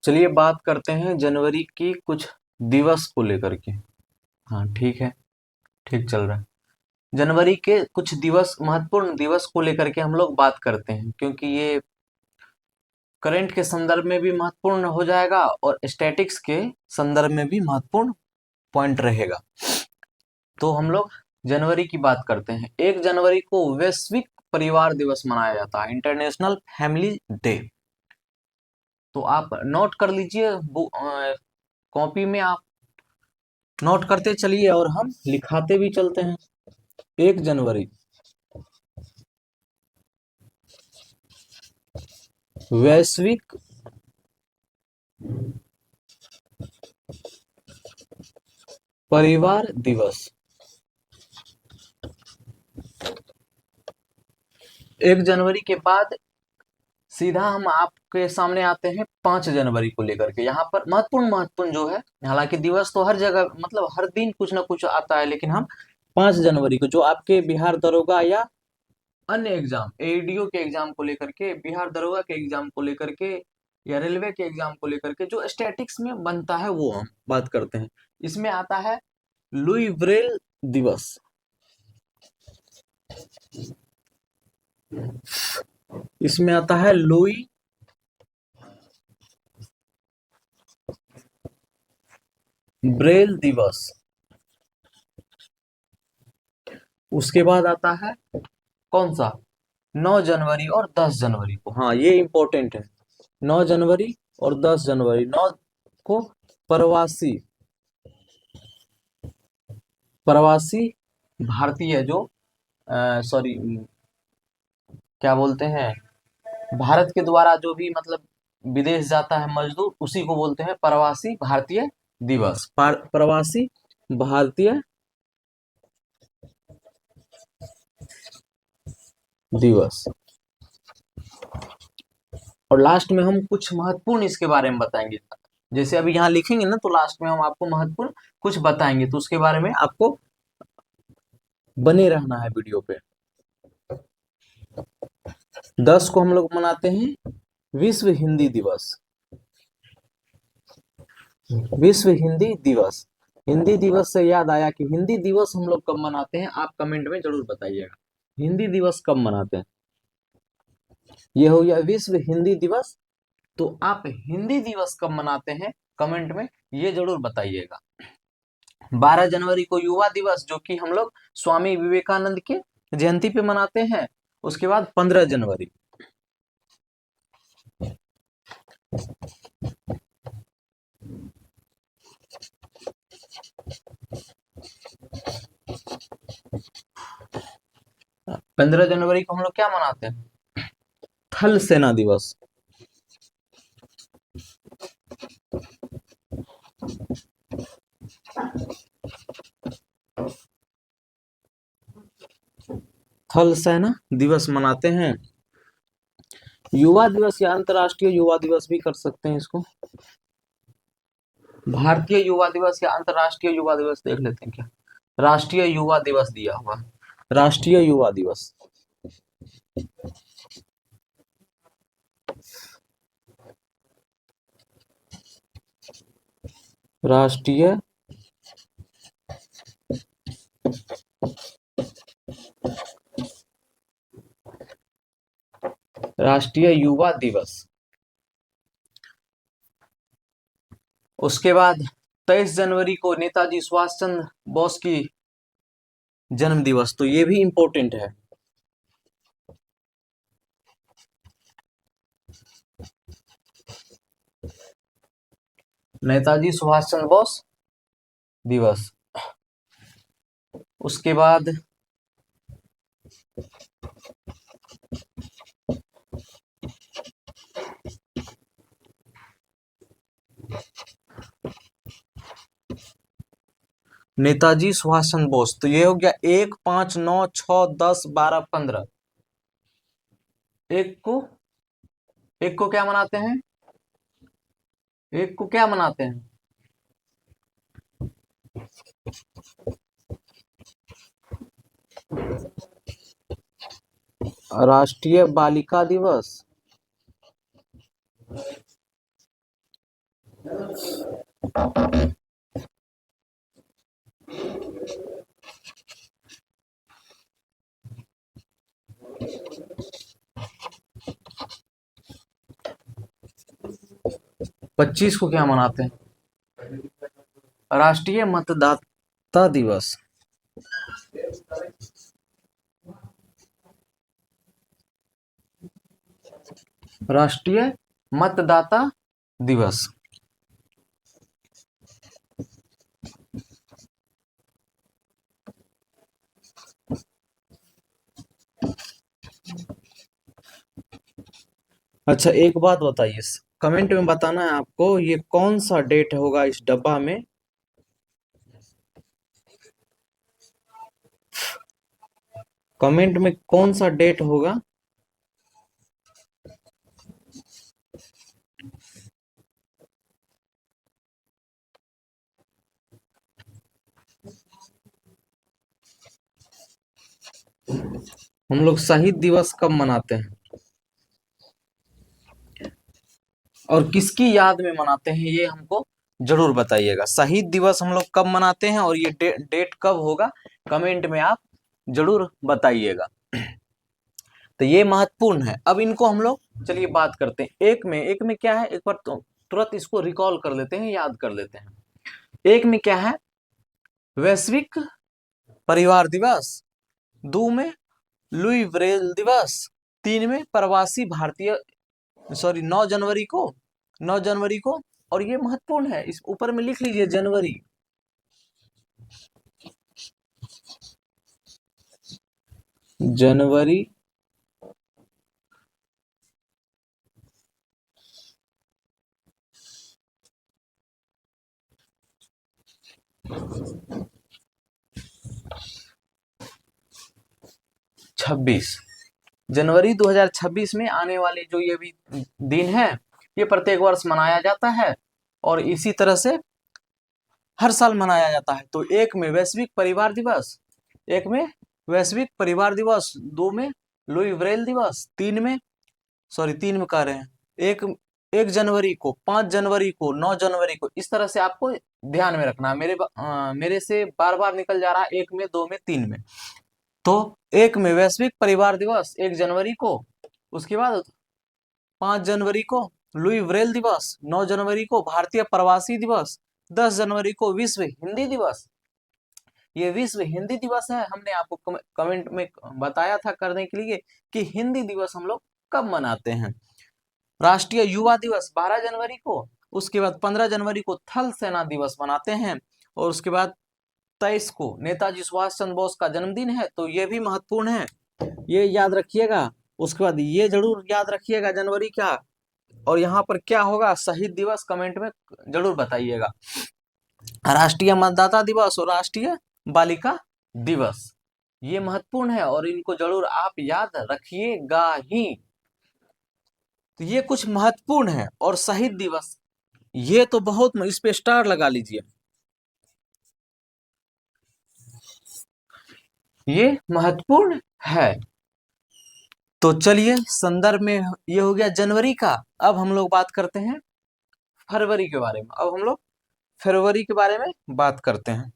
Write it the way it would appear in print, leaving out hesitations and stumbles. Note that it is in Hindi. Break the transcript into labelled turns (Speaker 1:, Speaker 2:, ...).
Speaker 1: चलिए बात करते हैं जनवरी की कुछ दिवस को लेकर के। हाँ ठीक है, ठीक चल रहा है। जनवरी के कुछ दिवस, महत्वपूर्ण दिवस को लेकर के हम लोग बात करते हैं, क्योंकि ये करंट के संदर्भ में भी महत्वपूर्ण हो जाएगा और स्टैटिक्स के संदर्भ में भी महत्वपूर्ण पॉइंट रहेगा। तो हम लोग जनवरी की बात करते हैं। 1 जनवरी को वैश्विक परिवार दिवस मनाया जाता है, इंटरनेशनल फैमिली डे। तो आप नोट कर लीजिए, कॉपी में आप नोट करते चलिए और हम लिखाते भी चलते हैं। 1 जनवरी वैश्विक परिवार दिवस। 1 जनवरी के बाद सीधा हम आपके सामने आते हैं 5 जनवरी को लेकर के। यहाँ पर महत्वपूर्ण महत्वपूर्ण जो है, हालांकि दिवस तो हर जगह मतलब हर दिन कुछ ना कुछ आता है, लेकिन हम 5 जनवरी को जो आपके बिहार दरोगा या अन्य एग्जाम, एडीओ के एग्जाम को लेकर के, बिहार दरोगा के एग्जाम को लेकर के, या रेलवे के एग्जाम को लेकर के जो स्टैटिक्स में बनता है वो हम बात करते हैं। इसमें आता है लुई ब्रेल दिवस। इसमें आता है लुई ब्रेल दिवस। उसके बाद आता है कौन सा, 9 जनवरी और 10 जनवरी को। हाँ ये इंपॉर्टेंट है। 9 जनवरी और 10 जनवरी। 9 को प्रवासी प्रवासी भारतीय जो सॉरी क्या बोलते हैं, भारत के द्वारा जो भी मतलब विदेश जाता है मजदूर, उसी को बोलते हैं प्रवासी भारतीय दिवस। प्रवासी भारतीय दिवस। और लास्ट में हम कुछ महत्वपूर्ण इसके बारे में बताएंगे। जैसे अभी यहाँ लिखेंगे ना, तो लास्ट में हम आपको महत्वपूर्ण कुछ बताएंगे, तो उसके बारे में आपको बने रहना है वीडियो पे। 10 को हम लोग मनाते हैं विश्व हिंदी दिवस। विश्व हिंदी दिवस। हिंदी दिवस से याद आया कि हिंदी दिवस हम लोग कब मनाते हैं, आप कमेंट में जरूर बताइएगा। हिंदी दिवस कब मनाते हैं? ये हो गया विश्व हिंदी दिवस। तो आप हिंदी दिवस कब मनाते हैं, कमेंट में ये जरूर बताइएगा। 12 जनवरी को युवा दिवस, जो कि हम लोग स्वामी विवेकानंद के जयंती पे मनाते हैं। उसके बाद 15 जनवरी। 15 जनवरी को हम लोग क्या मनाते हैं, थल सेना दिवस। थल सेना दिवस मनाते हैं। युवा दिवस या अंतर्राष्ट्रीय युवा दिवस भी कर सकते हैं इसको। भारतीय युवा दिवस या अंतर्राष्ट्रीय युवा दिवस देख लेते हैं क्या। राष्ट्रीय युवा दिवस दिया हुआ है, राष्ट्रीय युवा दिवस। राष्ट्रीय राष्ट्रीय युवा दिवस। उसके बाद 23 जनवरी को नेताजी सुभाष चंद्र बोस की जन्म दिवस, तो ये भी इंपॉर्टेंट है। नेताजी सुभाष चंद्र बोस दिवस। उसके बाद नेताजी सुभाष चंद्र बोस, तो ये हो गया 1, 5, 9, 6, 10, 12, 15। एक को एक को क्या मनाते हैं, एक को क्या मनाते हैं, राष्ट्रीय बालिका दिवस। 25 को क्या मनाते हैं? राष्ट्रीय मतदाता दिवस। राष्ट्रीय मतदाता दिवस। अच्छा, एक बात बताइए, कमेंट में बताना है आपको, ये कौन सा डेट होगा इस डब्बा में? कमेंट में कौन सा डेट होगा? हम लोग शहीद दिवस कब मनाते हैं और किसकी याद में मनाते हैं, ये हमको जरूर बताइएगा। शहीद दिवस हम लोग कब मनाते हैं और ये डेट कब होगा, कमेंट में आप जरूर बताइएगा। तो ये महत्वपूर्ण है। अब इनको हम लोग चलिए बात करते हैं। एक में क्या है, एक बार तो तुरंत इसको रिकॉल कर लेते हैं, याद कर लेते हैं। एक में क्या है, वैश्विक परिवार दिवस। दो में लुई ब्रेल दिवस। तीन में प्रवासी भारतीय, सॉरी 9 जनवरी को, 9 जनवरी को। और ये महत्वपूर्ण है, इस ऊपर में लिख लीजिए जनवरी। जनवरी 26, जनवरी 2026 में आने वाली जो ये भी दिन है, ये प्रत्येक वर्ष मनाया जाता है और इसी तरह से हर साल मनाया जाता है। तो एक में वैश्विक परिवार दिवस, एक में वैश्विक परिवार दिवस, दो में लुई ब्रेल दिवस, तीन में, सॉरी तीन में कह रहे हैं, एक 1 जनवरी को, 5 जनवरी को, 9 जनवरी को। इस तरह से आपको ध्यान में रखना है। मेरे से बार बार निकल जा रहा है, एक में, दो में, तीन में। तो एक में वैश्विक परिवार दिवस 1 जनवरी को, उसके बाद 5 जनवरी को लुई ब्रेल दिवस, 9 जनवरी को भारतीय प्रवासी दिवस, 10 जनवरी को विश्व हिंदी दिवस। ये विश्व हिंदी दिवस है, हमने आपको कमेंट में बताया था करने के लिए कि हिंदी दिवस हम लोग कब मनाते हैं। राष्ट्रीय युवा दिवस 12 जनवरी को, उसके बाद 15 जनवरी को थल सेना दिवस मनाते हैं, और उसके बाद 23 को नेताजी सुभाष चंद्र बोस का जन्मदिन है, तो ये भी महत्वपूर्ण है, ये याद रखिएगा। उसके बाद ये जरूर याद रखिएगा जनवरी का, और यहाँ पर क्या होगा, शहीद दिवस, कमेंट में जरूर बताइएगा। राष्ट्रीय मतदाता दिवस और राष्ट्रीय बालिका दिवस, ये महत्वपूर्ण है और इनको जरूर आप याद रखिएगा ही। तो ये कुछ महत्वपूर्ण है। और शहीद दिवस, ये तो बहुत, इस पे स्टार लगा लीजिए, ये महत्वपूर्ण है। तो चलिए, संदर्भ में ये हो गया जनवरी का। अब हम लोग बात करते हैं फरवरी के बारे में। अब हम लोग फरवरी के बारे में बात करते हैं।